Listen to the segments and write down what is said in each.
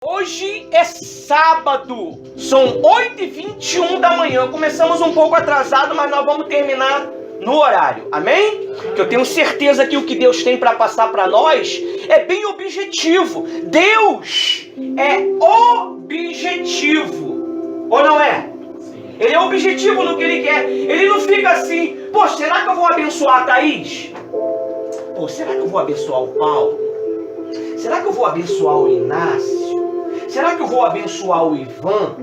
Hoje é sábado, são 8h21 da manhã. Começamos um pouco atrasado, mas nós vamos terminar no horário, amém? Que eu tenho certeza que o que Deus tem para passar para nós é bem objetivo. Deus é objetivo, ou não é? Ele é objetivo no que Ele quer. Ele não fica assim, pô, será que eu vou abençoar a Thaís? Pô, será que eu vou abençoar o Paulo? Será que eu vou abençoar o Inácio? Será que eu vou abençoar o Ivan?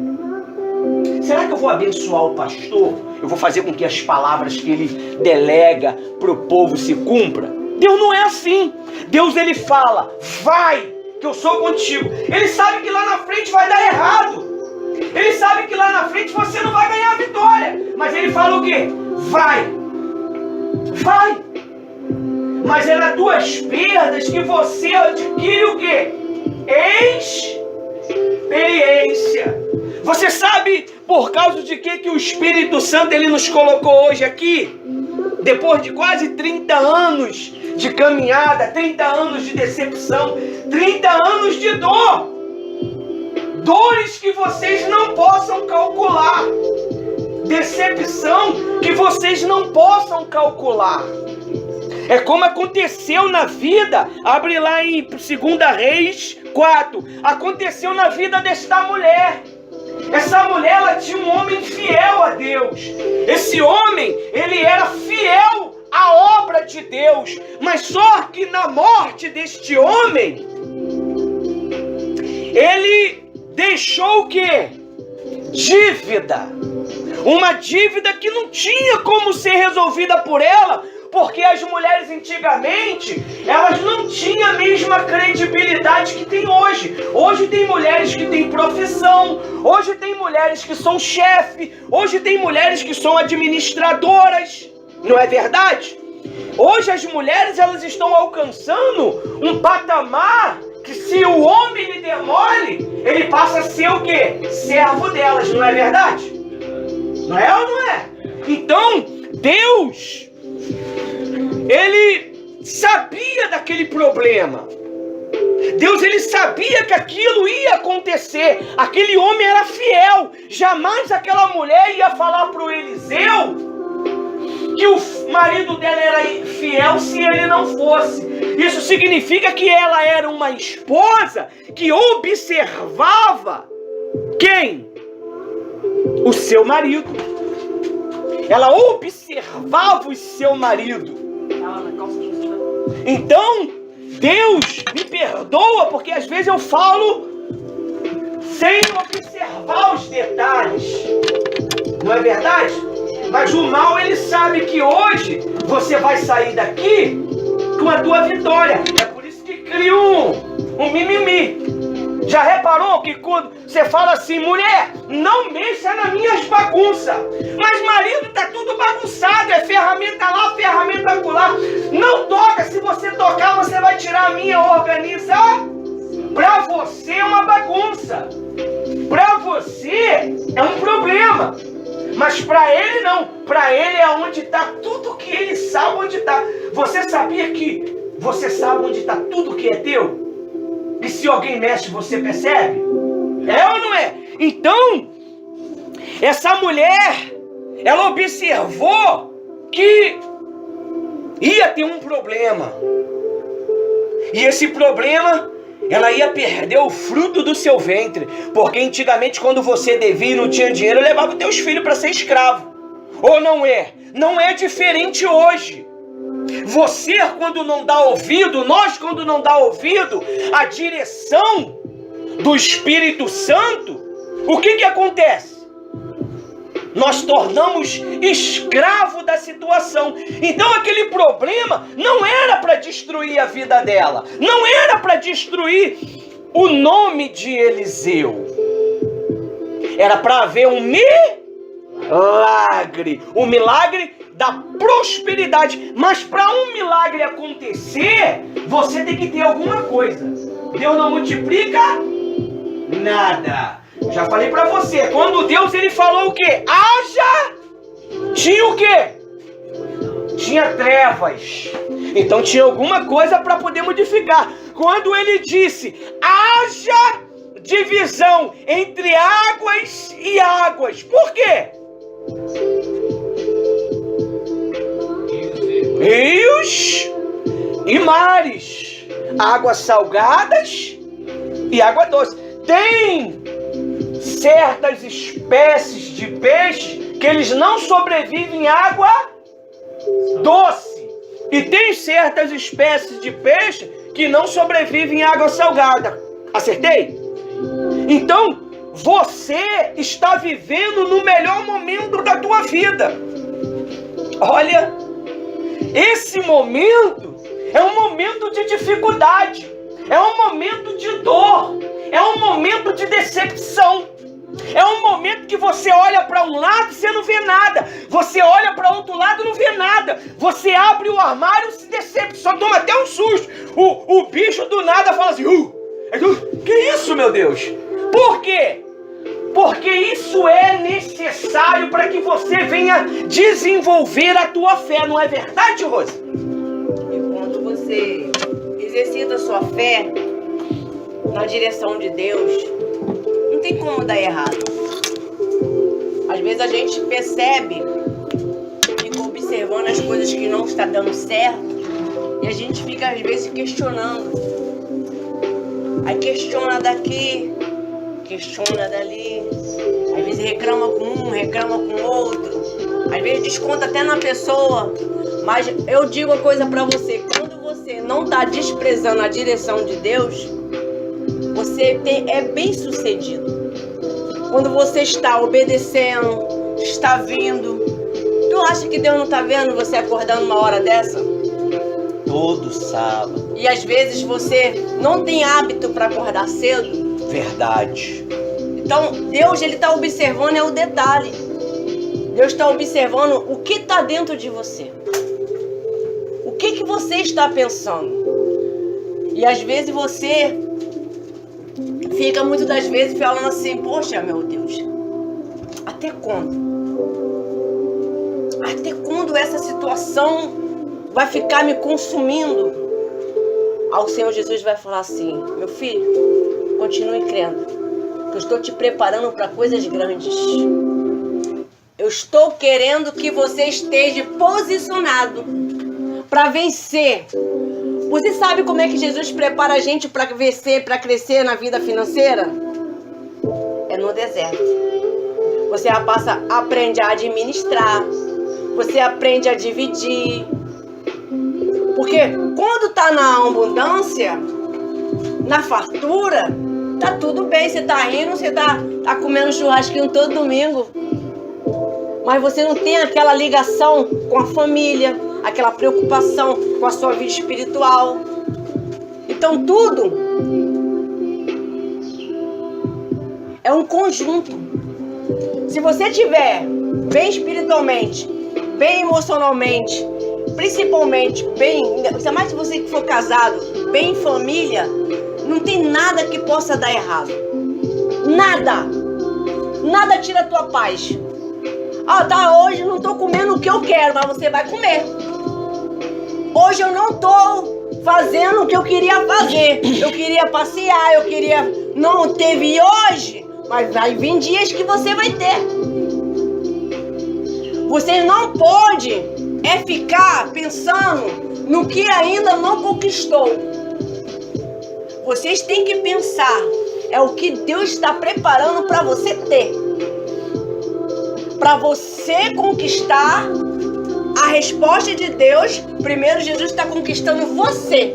Será que eu vou abençoar o pastor? Eu vou fazer com que as palavras que ele delega para o povo se cumpram? Deus não é assim. Deus, ele fala, vai, que eu sou contigo. Ele sabe que lá na frente vai dar errado. Ele sabe que lá na frente você não vai ganhar a vitória. Mas ele fala o quê? Vai. Vai. Mas é nas tuas perdas que você adquire o quê? Experiência. Você sabe por causa de que o Espírito Santo ele nos colocou hoje aqui? Depois de quase 30 anos de caminhada, 30 anos de decepção, 30 anos de dor. Dores que vocês não possam calcular. Decepção que vocês não possam calcular. É como aconteceu na vida, abre lá em 2 Reis 4, aconteceu na vida desta mulher. Essa mulher, ela tinha um homem fiel a Deus. Esse homem, ele era fiel à obra de Deus. Mas só que na morte deste homem, ele deixou o quê? Dívida. Uma dívida que não tinha como ser resolvida por ela, porque as mulheres antigamente, elas não tinham a mesma credibilidade que tem hoje. Hoje tem mulheres que têm profissão, hoje tem mulheres que são chefe, hoje tem mulheres que são administradoras, não é verdade? Hoje as mulheres, elas estão alcançando um patamar que se o homem lhe demole, ele passa a ser o quê? Servo delas, não é verdade? Não é ou não é? Então, Deus, ele sabia daquele problema. Deus, ele sabia que aquilo ia acontecer. Aquele homem era fiel. Jamais aquela mulher ia falar para o Eliseu que o marido dela era fiel se ele não fosse. Isso significa que ela era uma esposa que observava quem? O seu marido. Ela observava o seu marido. Então, Deus me perdoa porque às vezes eu falo sem observar os detalhes. Não é verdade? Mas o mal, ele sabe que hoje você vai sair daqui com a tua vitória. É por isso que cria um mimimi. Já reparou que quando você fala assim, mulher, não mexa nas minhas bagunças. Mas marido, tá tudo bagunçado, é ferramenta lá, ferramenta acolá. Não toca, se você tocar, você vai tirar a minha, organiza. Pra você é uma bagunça. Pra você é um problema. Mas pra ele não. Pra ele é onde tá tudo que ele sabe onde tá. Você sabia que você sabe onde tá tudo que é teu? E se alguém mexe, você percebe? É ou não é? Então, essa mulher, ela observou que ia ter um problema. E esse problema, ela ia perder o fruto do seu ventre. Porque antigamente, quando você devia e não tinha dinheiro, levava os teus filhos para ser escravo. Ou não é? Não é diferente hoje. Você, quando não dá ouvido, nós, quando não dá ouvido à direção do Espírito Santo, o que acontece? Nós tornamos escravo da situação. Então aquele problema não era para destruir a vida dela, não era para destruir o nome de Eliseu. Era para haver um milagre da prosperidade. Mas para um milagre acontecer, você tem que ter alguma coisa. Deus não multiplica nada. Já falei para você, quando Deus ele falou o quê? Haja, tinha o quê? Tinha trevas. Então tinha alguma coisa para poder modificar. Quando ele disse, haja, de divisão entre águas e águas. Por quê? Rios e mares, águas salgadas e água doce. Tem certas espécies de peixe que eles não sobrevivem em água doce. E tem certas espécies de peixe que não sobrevivem em água salgada. Acertei? Então, você está vivendo no melhor momento da tua vida. Olha, esse momento é um momento de dificuldade, é um momento de dor, é um momento de decepção. É um momento que você olha para um lado e você não vê nada. Você olha para outro lado e não vê nada. Você abre o armário e se decepciona, toma até um susto. O bicho do nada fala assim, que isso, meu Deus? Por quê? Porque isso é necessário para que você venha desenvolver a tua fé, não é verdade, Rose? E quando você exercita a sua fé na direção de Deus, não tem como dar errado. Às vezes a gente percebe, fica observando as coisas que não estão dando certo, e a gente fica às vezes questionando. Aí questiona daqui, questiona dali, às vezes reclama com um, reclama com outro, às vezes desconta até na pessoa. Mas eu digo uma coisa pra você, quando você não está desprezando a direção de Deus, você é bem sucedido. Quando você está obedecendo, está vindo. Tu acha que Deus não está vendo você acordando uma hora dessa? Todo sábado. E às vezes você não tem hábito para acordar cedo. Verdade. Então Deus, ele está observando é o detalhe. Deus está observando o que está dentro de você. O que você está pensando. E às vezes você fica muitas das vezes falando assim, poxa, meu Deus, até quando? Até quando essa situação vai ficar me consumindo? Aí o Senhor Jesus vai falar assim, meu filho, continue crendo, que eu estou te preparando para coisas grandes. Eu estou querendo que você esteja posicionado para vencer. Você sabe como é que Jesus prepara a gente para vencer, para crescer na vida financeira? É no deserto. Você aprende a administrar, você aprende a dividir. Porque quando tá na abundância, na fartura, tá tudo bem, você tá rindo, você tá comendo churrasquinho todo domingo. Mas você não tem aquela ligação com a família, aquela preocupação com a sua vida espiritual. Então tudo é um conjunto. Se você estiver bem espiritualmente, bem emocionalmente, principalmente bem, ainda mais se você for casado, bem em família, não tem nada que possa dar errado. Nada. Nada tira a tua paz. Ah, tá, hoje eu não tô comendo o que eu quero, mas você vai comer. Hoje eu não tô fazendo o que eu queria fazer. Eu queria passear, eu queria... Não teve hoje, mas vai vir dias que você vai ter. Você não pode ficar pensando no que ainda não conquistou. Vocês têm que pensar, é o que Deus está preparando para você ter. Para você conquistar a resposta de Deus, primeiro Jesus está conquistando você.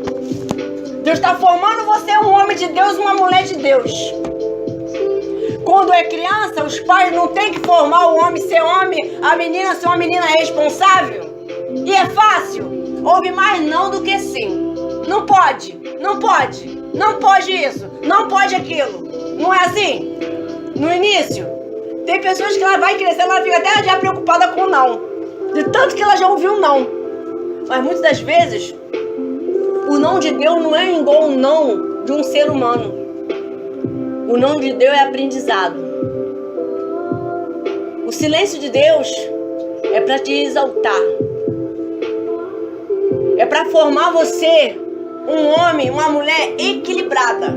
Deus está formando você um homem de Deus, uma mulher de Deus. Quando é criança, os pais não têm que formar o homem ser homem, a menina ser uma menina responsável. E é fácil. Ouve mais não do que sim. Não pode, não pode, não pode isso, não pode aquilo. Não é assim? No início, tem pessoas que ela vai crescer, ela fica até já preocupada com não. De tanto que ela já ouviu não. Mas muitas das vezes, o não de Deus não é igual o não de um ser humano. O não de Deus é aprendizado. O silêncio de Deus é para te exaltar. É para formar você um homem, uma mulher equilibrada.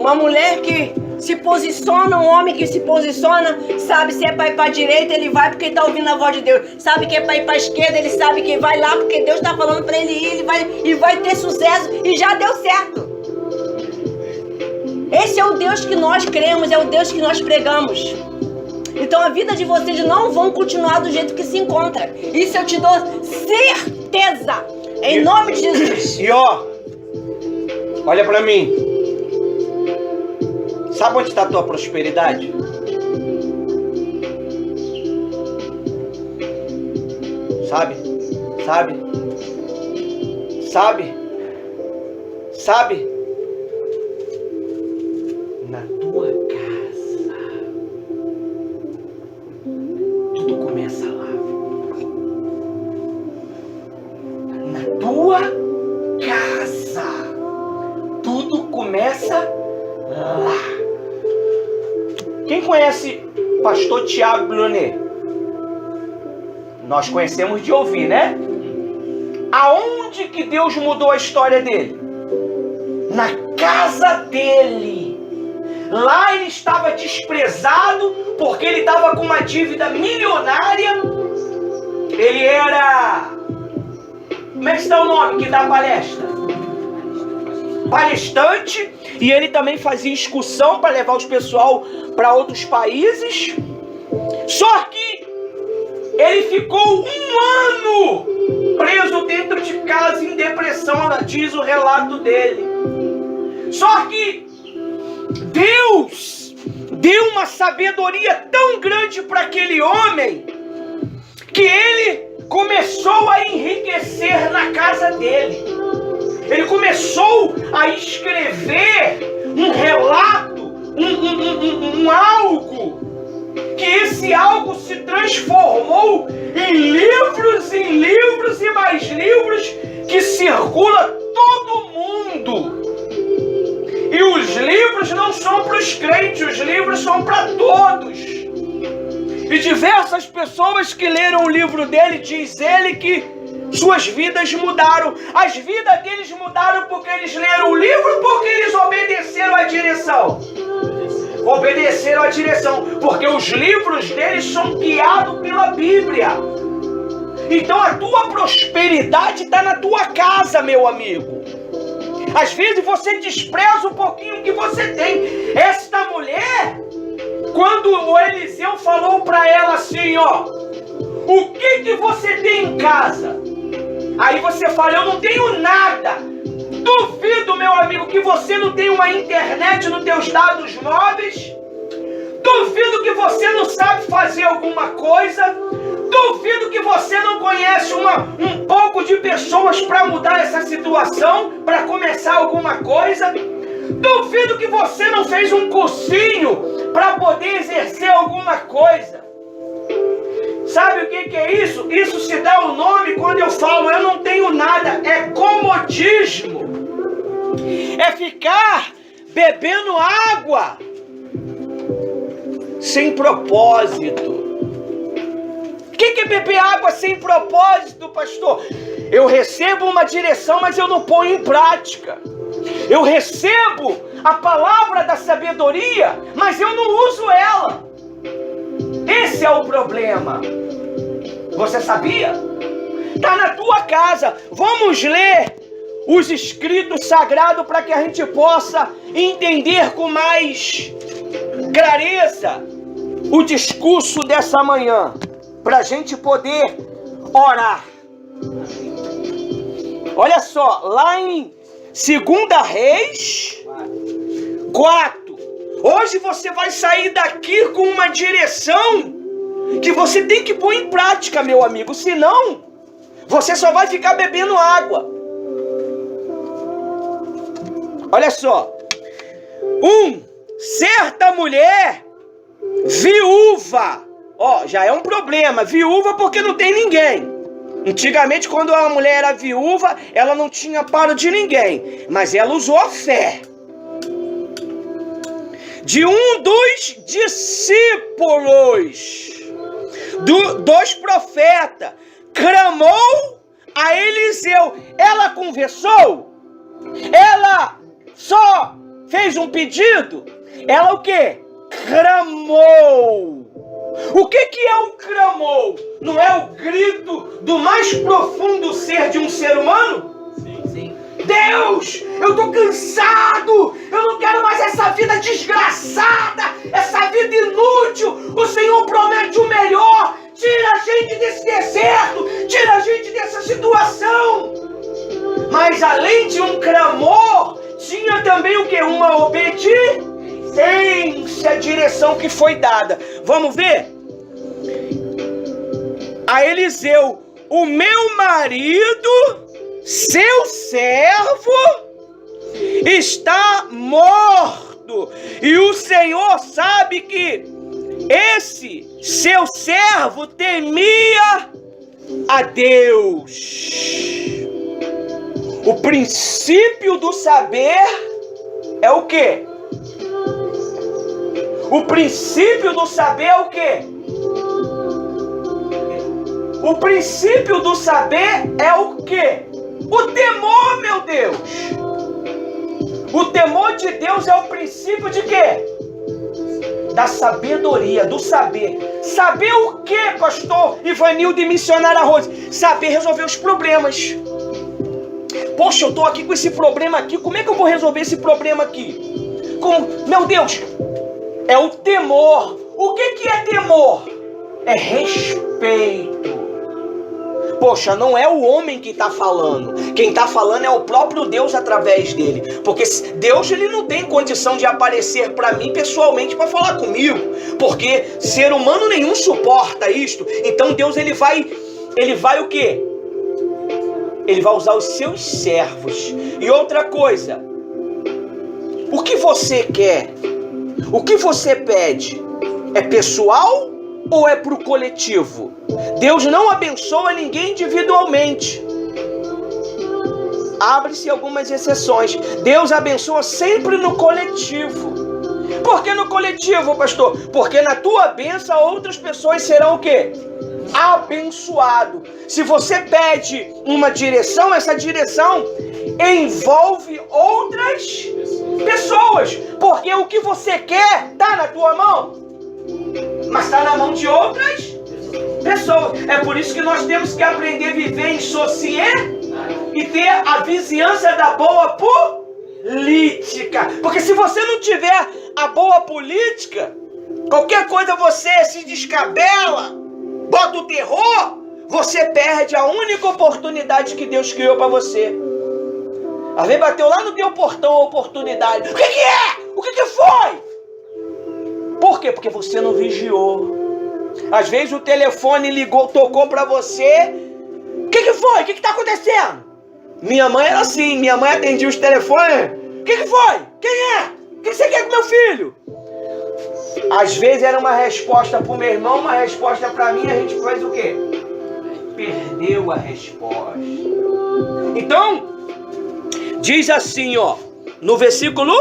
Uma mulher que se posiciona, um homem que se posiciona, sabe se é para ir para a direita, ele vai porque está ouvindo a voz de Deus. Sabe que é para ir para a esquerda, ele sabe que vai lá porque Deus está falando para ele ir, ele vai ter sucesso e já deu certo. Esse é o Deus que nós cremos, é o Deus que nós pregamos. Então a vida de vocês não vão continuar do jeito que se encontra. Isso eu te dou certeza. Em nome de Jesus. E ó, olha pra mim. Sabe onde está a tua prosperidade? Sabe? Sabe? Sabe? Sabe? Na tua casa. Tudo começa lá. Na tua casa. Tudo começa lá. Quem conhece pastor Tiago Brunet? Nós conhecemos de ouvir, né? Aonde que Deus mudou a história dele? Na casa dele. Lá ele estava desprezado porque ele estava com uma dívida milionária. Ele era... Como é que está o nome que dá palestra? Palestrante. E ele também fazia excursão para levar os pessoal para outros países. Só que ele ficou 1 ano preso dentro de casa em depressão, diz o relato dele. Só que Deus deu uma sabedoria tão grande para aquele homem que ele começou a enriquecer na casa dele. Ele começou a escrever um relato, um algo, que esse algo se transformou em livros e mais livros que circula todo mundo. E os livros não são para os crentes, os livros são para todos. E diversas pessoas que leram o livro dele, diz ele que suas vidas mudaram. As vidas deles mudaram porque eles leram o livro, porque eles obedeceram a direção. Obedeceram a direção, porque os livros deles são guiados pela Bíblia. Então a tua prosperidade está na tua casa, meu amigo. Às vezes você despreza um pouquinho que você tem. Esta mulher, quando o Eliseu falou para ela assim, ó, o que você tem em casa? Aí você fala, eu não tenho nada. Duvido, meu amigo, que você não tem uma internet nos teus dados móveis. Duvido que você não sabe fazer alguma coisa. Duvido que você não conhece um pouco de pessoas para mudar essa situação, para começar alguma coisa. Duvido que você não fez um cursinho para poder exercer alguma coisa. Sabe o que é isso? Isso se dá o nome quando eu falo eu não tenho nada. É comodismo. É ficar bebendo água sem propósito. O que é beber água sem propósito, pastor? Eu recebo uma direção, mas eu não ponho em prática. Eu recebo a palavra da sabedoria, mas eu não uso ela. Esse é o problema. Você sabia? Está na tua casa. Vamos ler os escritos sagrados para que a gente possa entender com mais clareza o discurso dessa manhã, para a gente poder orar. Olha só, lá em 2 Reis 4. Hoje você vai sair daqui com uma direção que você tem que pôr em prática, meu amigo. Senão, você só vai ficar bebendo água. Olha só. Certa mulher viúva. Ó, já é um problema. Viúva porque não tem ninguém. Antigamente, quando a mulher era viúva, ela não tinha paro de ninguém. Mas ela usou a fé. De um dos discípulos, dos profetas, clamou a Eliseu. Ela conversou? Ela só fez um pedido, ela o quê? Clamou. O que é um clamou? Não é o grito do mais profundo ser de um ser humano? Sim. Deus, eu tô cansado, eu não quero mais essa vida desgraçada, essa vida inútil. O Senhor promete o melhor. Tira a gente desse deserto, tira a gente dessa situação. Mas além de um clamor, tinha também o que? Uma obediência, a direção que foi dada. Vamos ver? A Eliseu: o meu marido, seu servo, está morto, e o Senhor sabe que esse seu servo temia a Deus. O princípio do saber é o quê? O princípio do saber é o quê? O princípio do saber é o quê? O temor, meu Deus. O temor de Deus é o princípio de quê? Da sabedoria, do saber. Saber o quê, pastor Ivanildo e missionária Rose? Saber resolver os problemas. Poxa, eu tô aqui com esse problema aqui, como é que eu vou resolver esse problema aqui? Meu Deus, é o temor. O que é temor? É respeito. Poxa, não é o homem que está falando. Quem está falando é o próprio Deus através dele. Porque Deus, ele não tem condição de aparecer para mim pessoalmente para falar comigo. Porque ser humano nenhum suporta isto. Então Deus, ele vai o quê? Ele vai usar os seus servos. E outra coisa, o que você quer? O que você pede? É pessoal ou é pro coletivo? Deus não abençoa ninguém individualmente. Abre-se algumas exceções. Deus abençoa sempre no coletivo. Por que no coletivo, pastor? Porque na tua bênção outras pessoas serão o quê? Abençoado. Se você pede uma direção, essa direção envolve outras pessoas. Porque o que você quer está na tua mão, mas está na mão de outras pessoas. É por isso que nós temos que aprender a viver em sociedade e ter a vizinhança da boa política. Porque se você não tiver a boa política, qualquer coisa você se descabela, bota o terror, você perde a única oportunidade que Deus criou para você. Às vezes bateu lá no teu portão a oportunidade. O que é? O que foi? Por quê? Porque você não vigiou. Às vezes o telefone ligou, tocou para você. O que foi? O que está acontecendo? Minha mãe era assim. Minha mãe atendia os telefones. O que foi? Quem é? O que você quer com meu filho? Às vezes era uma resposta para o meu irmão, uma resposta para mim. A gente faz o quê? Perdeu a resposta. Então, diz assim, ó, no versículo,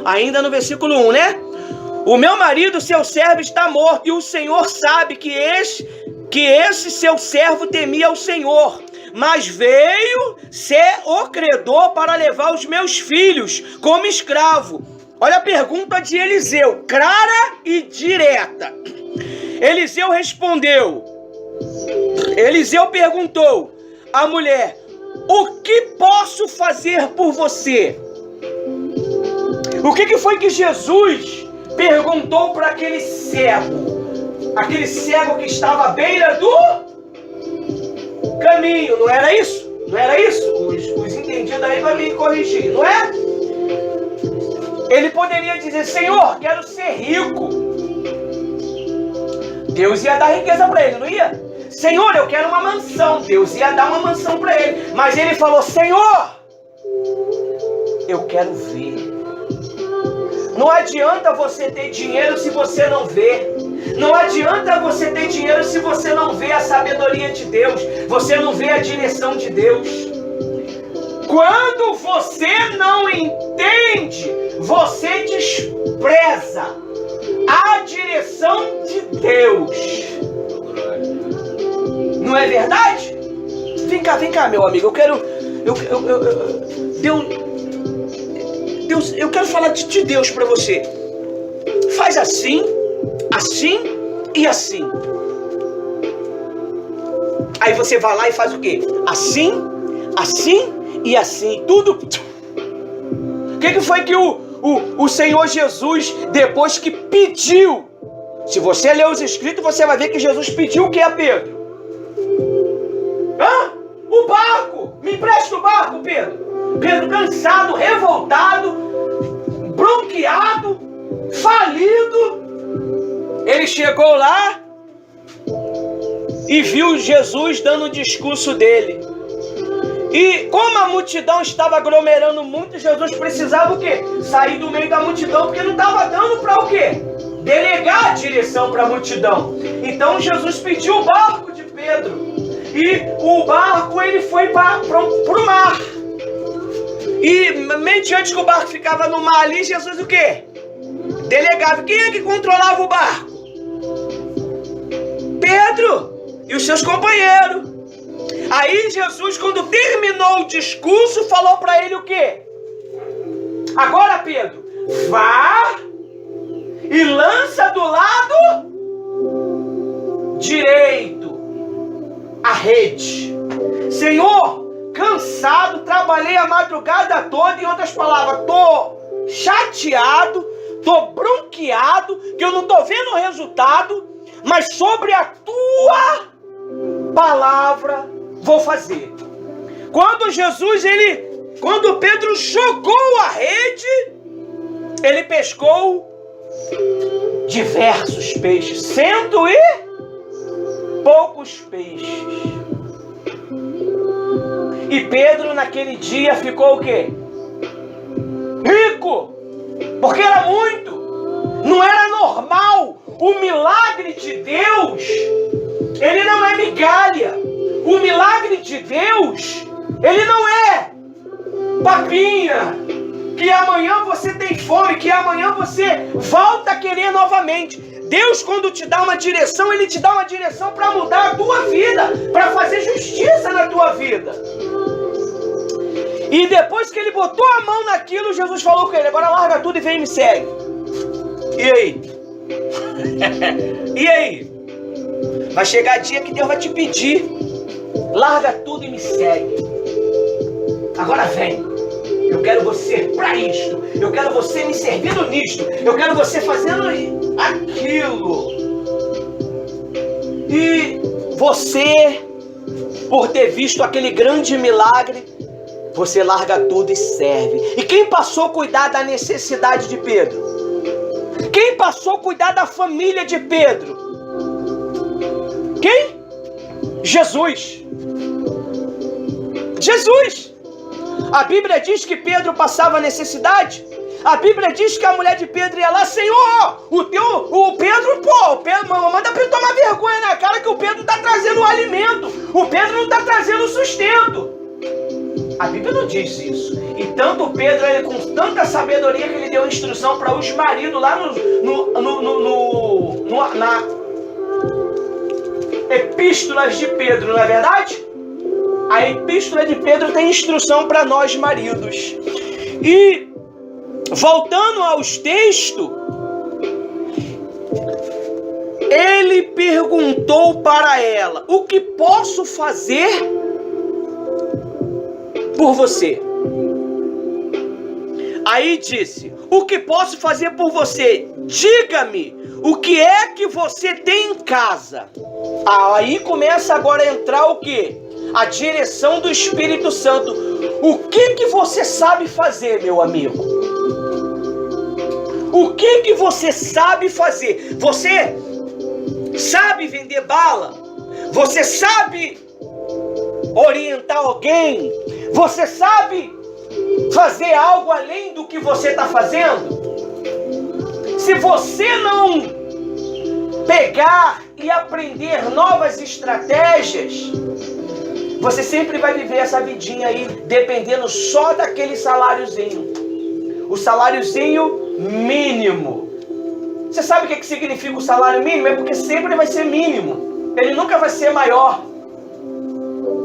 ainda no versículo 1, né? O meu marido, seu servo, está morto, e o Senhor sabe que esse seu servo temia o Senhor, mas veio ser o credor para levar os meus filhos como escravo. Olha a pergunta de Eliseu, clara e direta. Eliseu respondeu. Eliseu perguntou à mulher: o que posso fazer por você? O que foi que Jesus perguntou para aquele cego? Aquele cego que estava à beira do caminho, não era isso? Não era isso? Os entendidos aí vão me corrigir, não é? Ele poderia dizer: Senhor, quero ser rico. Deus ia dar riqueza para ele, não ia? Senhor, eu quero uma mansão. Deus ia dar uma mansão para ele. Mas ele falou: Senhor, eu quero ver. Não adianta você ter dinheiro se você não vê. Não adianta você ter dinheiro se você não vê a sabedoria de Deus. Você não vê a direção de Deus. Quando você não entende, você despreza a direção de Deus. Não é verdade? Vem cá, meu amigo. Eu quero... Deus Deus, eu quero falar de Deus para você. Faz assim, assim e assim. Aí você vai lá e faz o quê? Assim, assim e assim. Tudo. O que foi que o Senhor Jesus, depois que pediu? Se você ler os escritos, você vai ver que Jesus pediu o que a Pedro? O barco! Me empresta o barco, Pedro! Pedro cansado, revoltado, bronqueado, falido. Ele chegou lá e viu Jesus dando o discurso dele. E como a multidão estava aglomerando muito, Jesus precisava o quê? Sair do meio da multidão, porque não estava dando para o quê? Delegar a direção para a multidão. Então Jesus pediu o barco de Pedro. E o barco ele foi para o mar. E mediante que o barco ficava no mar ali, Jesus o quê? Delegava. Quem é que controlava o barco? Pedro e os seus companheiros. Aí Jesus, quando terminou o discurso, falou para ele o quê? Agora, Pedro, vá e lança do lado direito a rede. Senhor, cansado, trabalhei a madrugada toda, em outras palavras, tô chateado, tô bronqueado, que eu não tô vendo o resultado, mas sobre a tua palavra vou fazer. Quando Pedro jogou a rede, ele pescou diversos peixes, 100 e poucos peixes. E Pedro naquele dia ficou o quê? Rico, porque era muito. Não era normal. O milagre de Deus, ele não é migalha. O milagre de Deus, ele não é papinha, que amanhã você tem fome, que amanhã você volta a querer novamente. Deus, quando te dá uma direção, ele te dá uma direção para mudar a tua vida, para fazer justiça na tua vida. E depois que ele botou a mão naquilo, Jesus falou com ele: agora larga tudo e vem e me segue. E aí? E aí? Vai chegar dia que Deus vai te pedir: larga tudo e me segue. Agora vem. Eu quero você para isto. Eu quero você me servindo nisto. Eu quero você fazendo aquilo. E você, por ter visto aquele grande milagre, você larga tudo e serve. E quem passou a cuidar da necessidade de Pedro? Quem passou a cuidar da família de Pedro? Quem? Jesus. Jesus. A Bíblia diz que Pedro passava necessidade. A Bíblia diz que a mulher de Pedro ia lá: Senhor, o Pedro, manda Pedro tomar vergonha na cara, que o Pedro está trazendo o alimento. O Pedro não está trazendo o sustento. A Bíblia não diz isso. E tanto Pedro, ele, com tanta sabedoria, que ele deu instrução para os maridos lá na Epístolas de Pedro, não é verdade? A Epístola de Pedro tem instrução para nós maridos. E voltando aos textos, ele perguntou para ela: o que posso fazer por você? Aí disse: o que posso fazer por você? Diga-me, o que é que você tem em casa? Aí começa agora a entrar o quê? A direção do Espírito Santo. O que você sabe fazer, meu amigo? O que você sabe fazer? Você sabe vender bala? Você sabe orientar alguém? Você sabe fazer algo além do que você está fazendo? Se você não pegar e aprender novas estratégias, você sempre vai viver essa vidinha aí, dependendo só daquele saláriozinho. O saláriozinho mínimo. Você sabe o que significa o salário mínimo? É porque sempre vai ser mínimo. Ele nunca vai ser maior.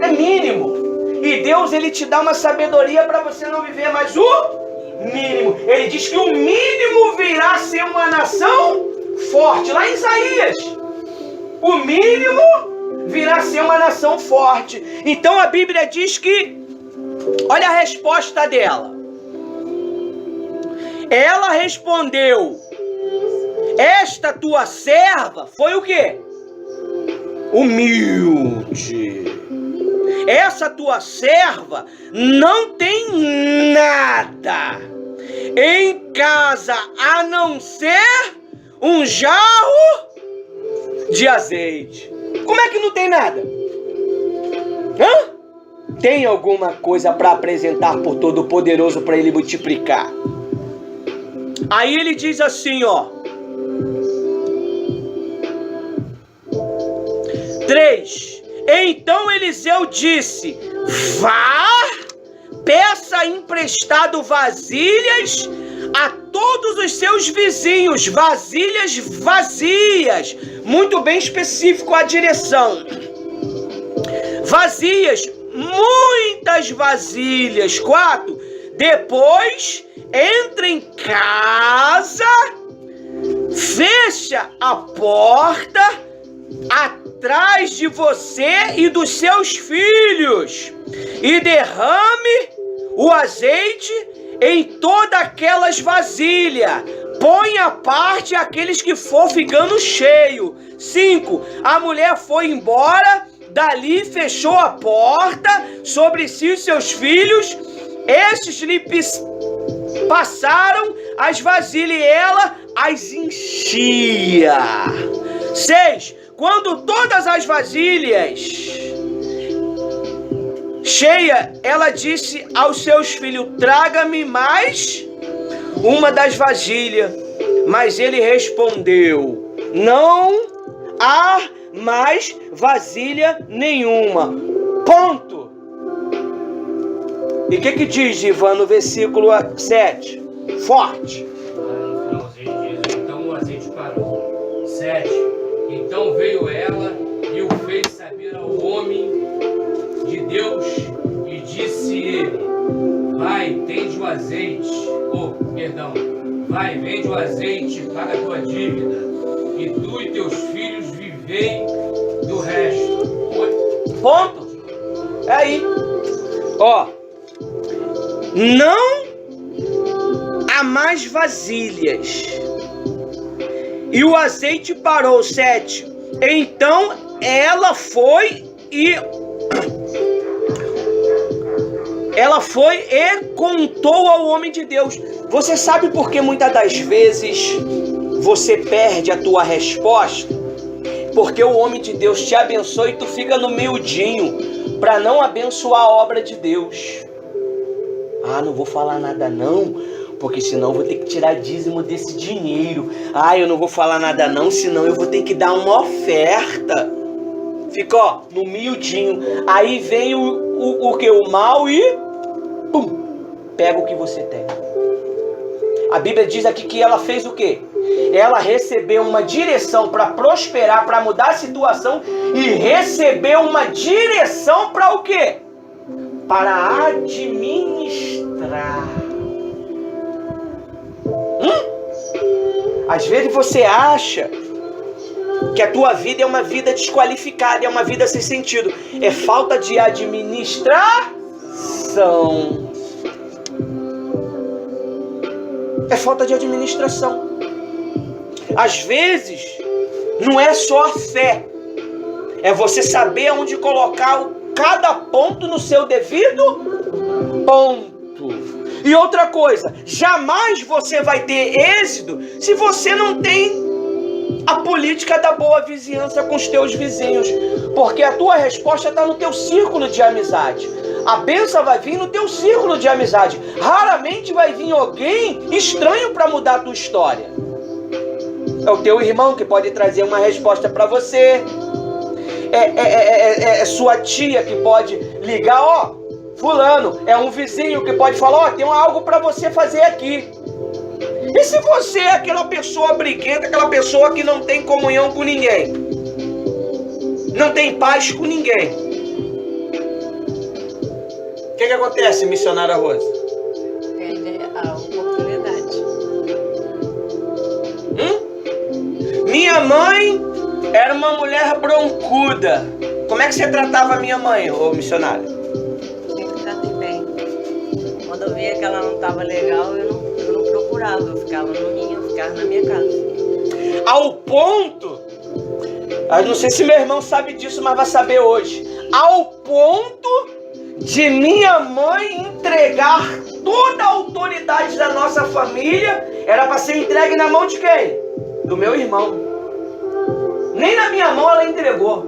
É mínimo. E Deus, ele te dá uma sabedoria para você não viver mais o mínimo. Ele diz que o mínimo virá a ser uma nação forte. Lá em Isaías, o mínimo virá a ser uma nação forte. Então a Bíblia diz que, olha a resposta dela. Ela respondeu: esta tua serva foi o quê? Humilde. Essa tua serva não tem nada em casa a não ser um jarro de azeite. Como é que não tem nada? Tem alguma coisa para apresentar por Todo-Poderoso para ele multiplicar. Aí ele diz assim, ó. 3. Então Eliseu disse: vá, peça emprestado vasilhas a todos os seus vizinhos, vasilhas vazias. Muito bem específico a direção. Vazias, muitas vasilhas. 4. Depois entra em casa, fecha a porta atrás de você e dos seus filhos, e derrame o azeite em todas aquelas vasilhas. Põe à parte aqueles que for ficando cheio. 5. A mulher foi embora, dali fechou a porta sobre si e seus filhos. Estes lhe passaram as vasilhas e ela as enchia. 6. Quando todas as vasilhas cheia, ela disse aos seus filhos: traga-me mais uma das vasilhas. Mas ele respondeu: não há mais vasilha nenhuma. Ponto. E o que diz, Ivan, no versículo 7? Forte. No finalzinho diz: então o azeite parou. 7. Então veio ela e o fez saber ao homem de Deus, e disse ele: vai, tende o azeite, vai, vende o azeite, paga a tua dívida, e tu e teus filhos vivei do resto. Ponto. É aí. Ó. Não há mais vasilhas. E o azeite parou. 7. Então ela foi e contou ao homem de Deus. Você sabe por que muitas das vezes você perde a tua resposta? Porque o homem de Deus te abençoa e tu fica no miudinho para não abençoar a obra de Deus. Não vou falar nada não, porque senão eu vou ter que tirar dízimo desse dinheiro. Eu não vou falar nada não, senão eu vou ter que dar uma oferta. Fica, ó, no miudinho. Aí vem o mal e pum, pega o que você tem. A Bíblia diz aqui que ela fez o quê? Ela recebeu uma direção para prosperar, para mudar a situação, e recebeu uma direção para o quê? Para administrar. Às vezes você acha que a tua vida é uma vida desqualificada, é uma vida sem sentido. É falta de administração. É falta de administração. Às vezes, não é só a fé. É você saber onde colocar cada ponto no seu devido ponto. E outra coisa, jamais você vai ter êxito se você não tem a política da boa vizinhança com os teus vizinhos. Porque a tua resposta está no teu círculo de amizade. A bênção vai vir no teu círculo de amizade. Raramente vai vir alguém estranho para mudar a tua história. É o teu irmão que pode trazer uma resposta para você. É sua tia que pode ligar, ó, fulano. É um vizinho que pode falar, ó, tem algo para você fazer aqui. E se você é aquela pessoa briguenta, aquela pessoa que não tem comunhão com ninguém, não tem paz com ninguém, o que acontece, missionária Rosa? Perde era uma mulher broncuda. Como é que você tratava a minha mãe, ô missionário? Sempre tratei bem. Quando eu via que ela não estava legal, eu não procurava. Eu ficava na minha casa. Ao ponto, eu não sei se meu irmão sabe disso, mas vai saber hoje. Ao ponto de minha mãe entregar toda a autoridade da nossa família, era para ser entregue na mão de quem? Do meu irmão. Nem na minha mão ela entregou.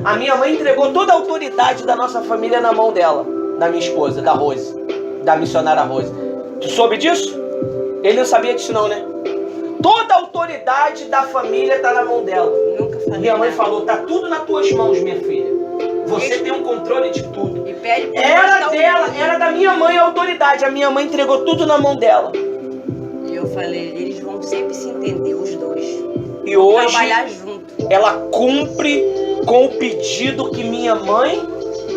A minha mãe entregou toda a autoridade da nossa família na mão dela, da minha esposa, da Rose, da missionária Rose. Tu soube disso? Ele não sabia disso não, né? Toda a autoridade da família está na mão dela. Nunca falei. Minha mãe falou, tá tudo nas tuas mãos, minha filha. Você tem um controle de tudo. E pede pra Era dela, era da minha mãe a autoridade. A minha mãe entregou tudo na mão dela. E eu falei, eles vão sempre se entender, os dois. E hoje Trabalhar junto. ela cumpre com o pedido que minha mãe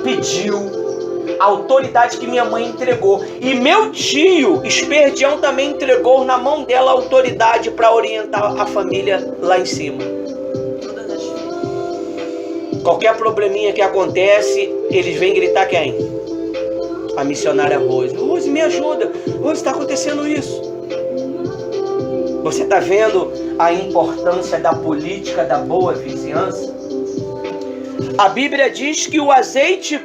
pediu. A autoridade que minha mãe entregou. E meu tio, Esperdião, também entregou na mão dela a autoridade para orientar a família lá em cima. Todas as vezes. Qualquer probleminha que acontece, eles vêm gritar quem? A missionária Rose. Rose, me ajuda. Rose, está acontecendo isso. Você está vendo a importância da política da boa vizinhança? A Bíblia diz que o azeite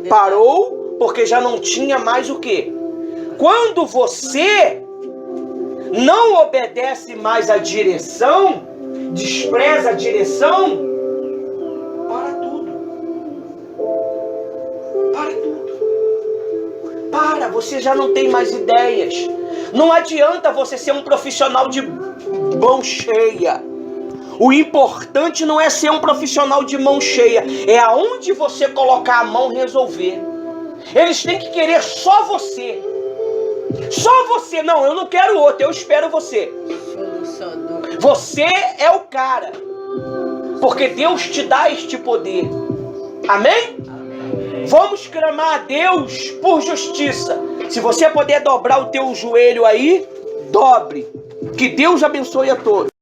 parou porque já não tinha mais o quê? Quando você não obedece mais à direção, despreza a direção, para tudo. Para tudo. Para, você já não tem mais ideias. Não adianta você ser um profissional de mão cheia. O importante não é ser um profissional de mão cheia, é aonde você colocar a mão resolver. Eles têm que querer só você. Só você. Não, eu não quero outro, eu espero você. Solucionador. Você é o cara. Porque Deus te dá este poder. Amém? Vamos clamar a Deus por justiça. Se você puder dobrar o teu joelho aí, dobre. Que Deus abençoe a todos.